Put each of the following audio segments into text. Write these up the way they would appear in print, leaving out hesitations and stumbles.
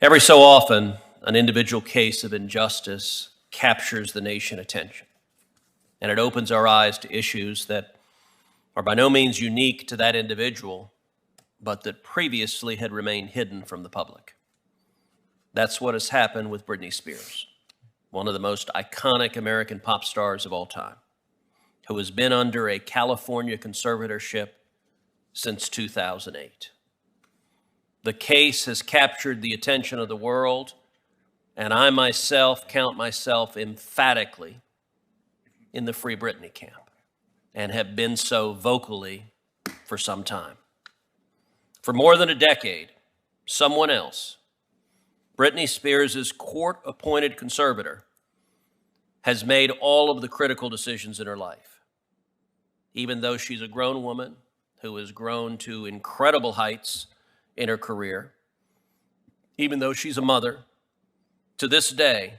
Every so often, an individual case of injustice captures the nation's attention, and it opens our eyes to issues that are by no means unique to that individual, but that previously had remained hidden from the public. That's what has happened with Britney Spears, one of the most iconic American pop stars of all time, who has been under a California conservatorship since 2008. The case has captured the attention of the world, and I myself count myself emphatically in the Free Britney camp, and have been so vocally for some time. For more than a decade, someone else, Britney Spears' court-appointed conservator, has made all of the critical decisions in her life. Even though she's a grown woman who has grown to incredible heights in her career, even though she's a mother, to this day,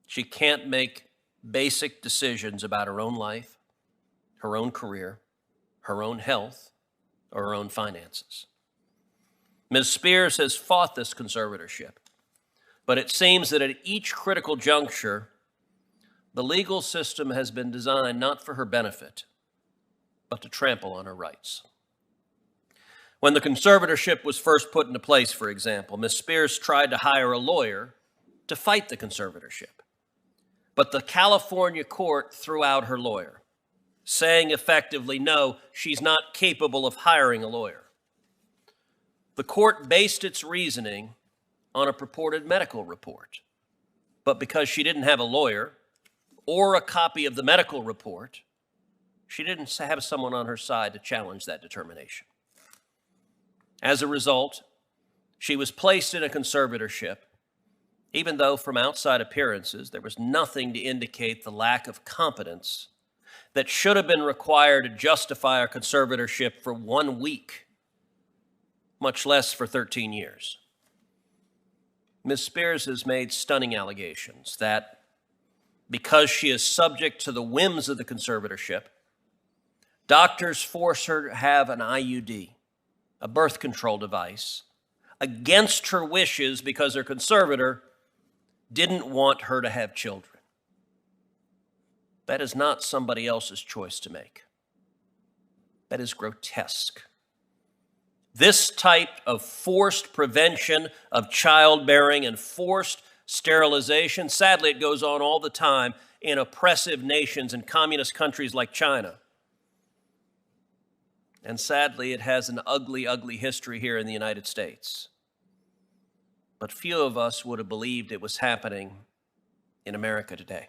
she can't make basic decisions about her own life, her own career, her own health, or her own finances. Ms. Spears has fought this conservatorship, but it seems that at each critical juncture, the legal system has been designed not for her benefit, but to trample on her rights. When the conservatorship was first put into place, for example, Ms. Spears tried to hire a lawyer to fight the conservatorship, but the California court threw out her lawyer, saying effectively, no, she's not capable of hiring a lawyer. The court based its reasoning on a purported medical report, but because she didn't have a lawyer or a copy of the medical report, she didn't have someone on her side to challenge that determination. As a result, she was placed in a conservatorship, even though from outside appearances there was nothing to indicate the lack of competence that should have been required to justify a conservatorship for 1 week, much less for 13 years. Ms. Spears has made stunning allegations that because she is subject to the whims of the conservatorship, doctors force her to have an IUD, a birth control device, against her wishes because her conservator didn't want her to have children. That is not somebody else's choice to make. That is grotesque. This type of forced prevention of childbearing and forced sterilization, sadly, it goes on all the time in oppressive nations and communist countries like China. And sadly, it has an ugly, ugly history here in the United States. But few of us would have believed it was happening in America today.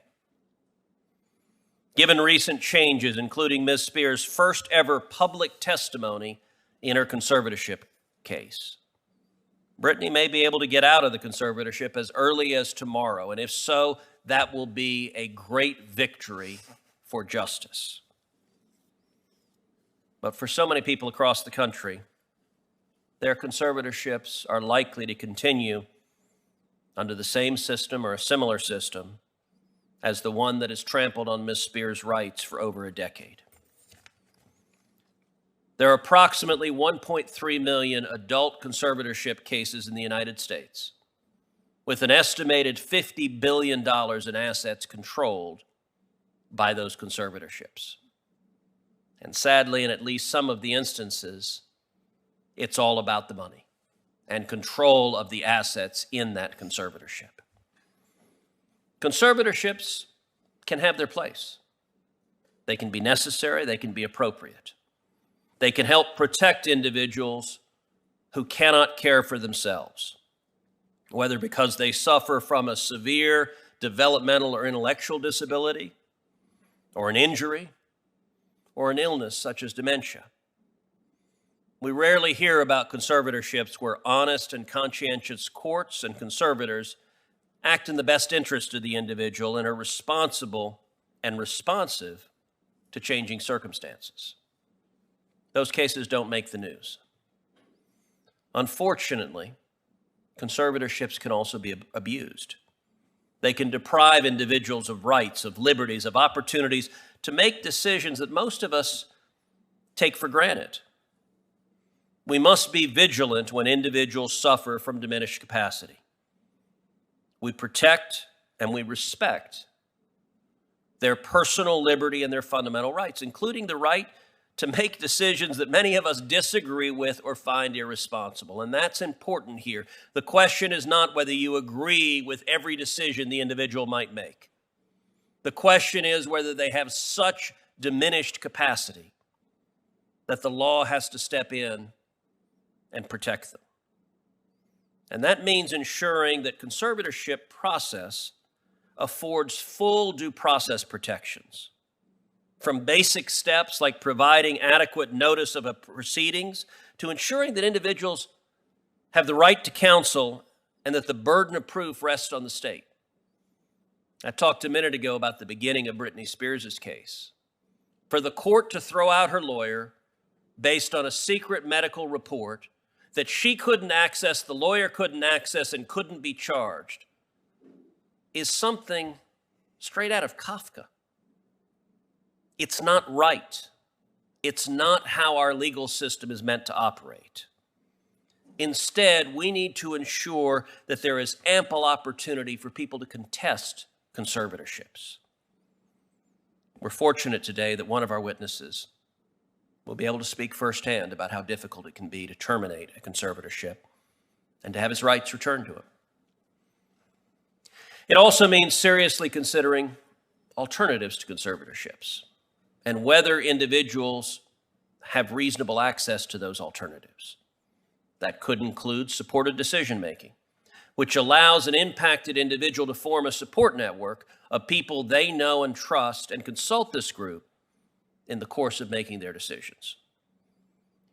Given recent changes, including Ms. Spears' first ever public testimony in her conservatorship case, Britney may be able to get out of the conservatorship as early as tomorrow, and if so, that will be a great victory for justice. But for so many people across the country, their conservatorships are likely to continue under the same system or a similar system as the one that has trampled on Ms. Spears' rights for over a decade. There are approximately 1.3 million adult conservatorship cases in the United States, with an estimated $50 billion in assets controlled by those conservatorships. And sadly, in at least some of the instances, it's all about the money and control of the assets in that conservatorship. Conservatorships can have their place. They can be necessary, they can be appropriate. They can help protect individuals who cannot care for themselves, whether because they suffer from a severe developmental or intellectual disability, or an injury, or an illness such as dementia. We rarely hear about conservatorships where honest and conscientious courts and conservators act in the best interest of the individual and are responsible and responsive to changing circumstances. Those cases don't make the news. Unfortunately, conservatorships can also be abused. They can deprive individuals of rights, of liberties, of opportunities to make decisions that most of us take for granted. We must be vigilant when individuals suffer from diminished capacity. We protect and we respect their personal liberty and their fundamental rights, including the right to make decisions that many of us disagree with or find irresponsible. And that's important here. The question is not whether you agree with every decision the individual might make. The question is whether they have such diminished capacity that the law has to step in and protect them. And that means ensuring that conservatorship process affords full due process protections, from basic steps like providing adequate notice of proceedings to ensuring that individuals have the right to counsel and that the burden of proof rests on the state. I talked a minute ago about the beginning of Britney Spears' case. For the court to throw out her lawyer based on a secret medical report that she couldn't access, the lawyer couldn't access, and couldn't be charged is something straight out of Kafka. It's not right. It's not how our legal system is meant to operate. Instead, we need to ensure that there is ample opportunity for people to contest conservatorships. We're fortunate today that one of our witnesses will be able to speak firsthand about how difficult it can be to terminate a conservatorship and to have his rights returned to him. It also means seriously considering alternatives to conservatorships and whether individuals have reasonable access to those alternatives. That could include supported decision-making, which allows an impacted individual to form a support network of people they know and trust and consult this group in the course of making their decisions.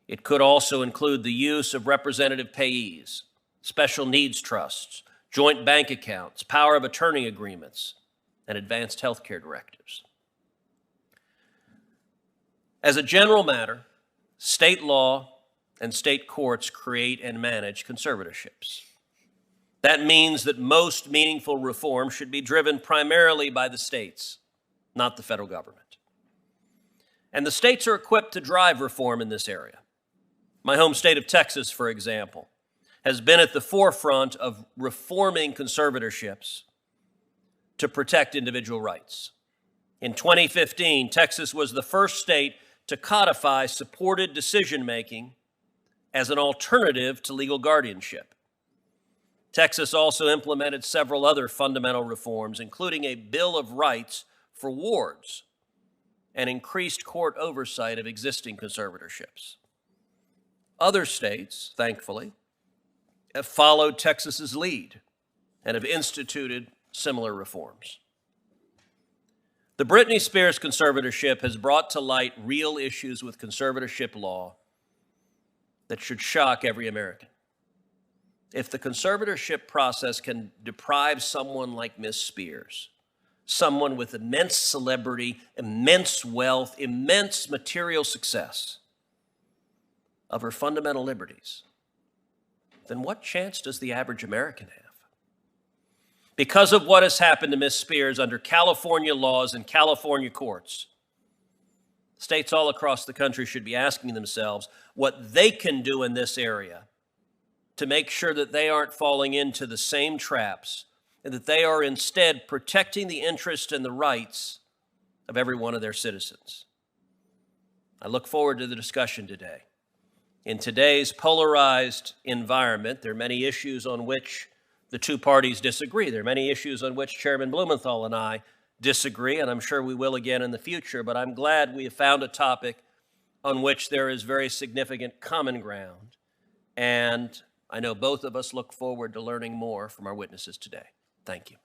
It could also include the use of representative payees, special needs trusts, joint bank accounts, power of attorney agreements, and advanced health care directives. As a general matter, state law and state courts create and manage conservatorships. That means that most meaningful reform should be driven primarily by the states, not the federal government. And the states are equipped to drive reform in this area. My home state of Texas, for example, has been at the forefront of reforming conservatorships to protect individual rights. In 2015, Texas was the first state to codify supported decision-making as an alternative to legal guardianship. Texas also implemented several other fundamental reforms, including a Bill of Rights for wards and increased court oversight of existing conservatorships. Other states, thankfully, have followed Texas's lead and have instituted similar reforms. The Britney Spears conservatorship has brought to light real issues with conservatorship law that should shock every American. If the conservatorship process can deprive someone like Ms. Spears, someone with immense celebrity, immense wealth, immense material success, of her fundamental liberties, then what chance does the average American have? Because of what has happened to Ms. Spears under California laws and California courts, states all across the country should be asking themselves what they can do in this area to make sure that they aren't falling into the same traps and that they are instead protecting the interests and the rights of every one of their citizens. I look forward to the discussion today. In today's polarized environment, there are many issues on which the two parties disagree. There are many issues on which Chairman Blumenthal and I disagree, and I'm sure we will again in the future, but I'm glad we have found a topic on which there is very significant common ground, and I know both of us look forward to learning more from our witnesses today. Thank you.